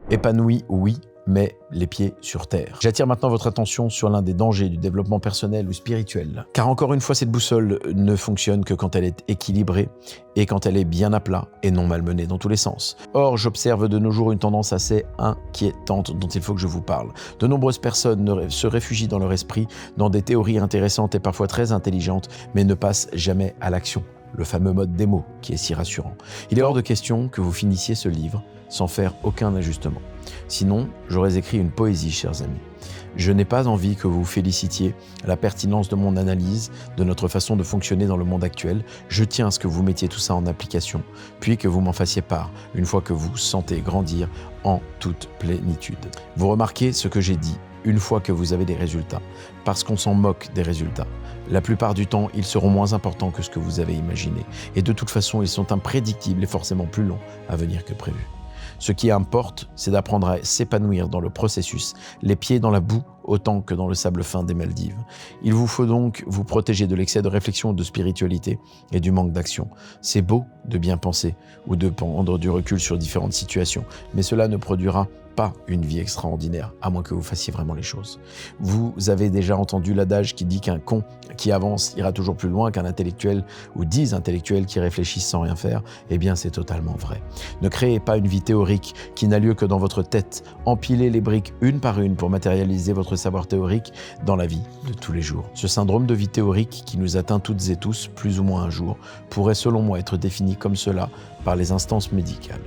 Épanoui, oui, mais les pieds sur terre. J'attire maintenant votre attention sur l'un des dangers du développement personnel ou spirituel. Car encore une fois, cette boussole ne fonctionne que quand elle est équilibrée et quand elle est bien à plat et non malmenée dans tous les sens. Or, j'observe de nos jours une tendance assez inquiétante dont il faut que je vous parle. De nombreuses personnes se réfugient dans leur esprit, dans des théories intéressantes et parfois très intelligentes, mais ne passent jamais à l'action. Le fameux mode démo qui est si rassurant. Il est hors de question que vous finissiez ce livre sans faire aucun ajustement. Sinon, j'aurais écrit une poésie, chers amis. Je n'ai pas envie que vous félicitiez la pertinence de mon analyse, de notre façon de fonctionner dans le monde actuel. Je tiens à ce que vous mettiez tout ça en application, puis que vous m'en fassiez part, une fois que vous sentez grandir en toute plénitude. Vous remarquez ce que j'ai dit, une fois que vous avez des résultats, parce qu'on s'en moque des résultats. La plupart du temps, ils seront moins importants que ce que vous avez imaginé. Et de toute façon, ils sont imprédictibles et forcément plus longs à venir que prévu. Ce qui importe, c'est d'apprendre à s'épanouir dans le processus, les pieds dans la boue autant que dans le sable fin des Maldives. Il vous faut donc vous protéger de l'excès de réflexion, de spiritualité et du manque d'action. C'est beau de bien penser ou de prendre du recul sur différentes situations, mais cela ne produira pas une vie extraordinaire, à moins que vous fassiez vraiment les choses. Vous avez déjà entendu l'adage qui dit qu'un con qui avance ira toujours plus loin qu'un intellectuel ou 10 intellectuels qui réfléchissent sans rien faire. Eh bien, c'est totalement vrai. Ne créez pas une vie théorique qui n'a lieu que dans votre tête. Empilez les briques une par une pour matérialiser votre savoir théorique dans la vie de tous les jours. Ce syndrome de vie théorique qui nous atteint toutes et tous, plus ou moins un jour, pourrait selon moi être défini comme cela par les instances médicales.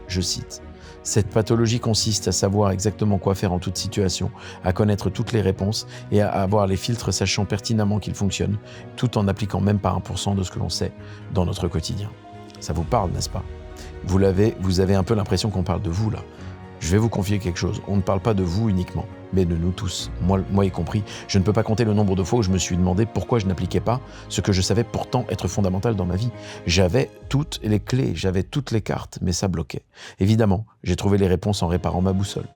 Je cite: cette pathologie consiste à savoir exactement quoi faire en toute situation, à connaître toutes les réponses et à avoir les filtres sachant pertinemment qu'ils fonctionnent, tout en n'appliquant même pas 1% de ce que l'on sait dans notre quotidien. Ça vous parle, n'est-ce pas ? Vous avez un peu l'impression qu'on parle de vous là. Je vais vous confier quelque chose, on ne parle pas de vous uniquement, mais de nous tous, moi y compris. Je ne peux pas compter le nombre de fois où je me suis demandé pourquoi je n'appliquais pas ce que je savais pourtant être fondamental dans ma vie. J'avais toutes les clés, j'avais toutes les cartes, mais ça bloquait. Évidemment, j'ai trouvé les réponses en réparant ma boussole.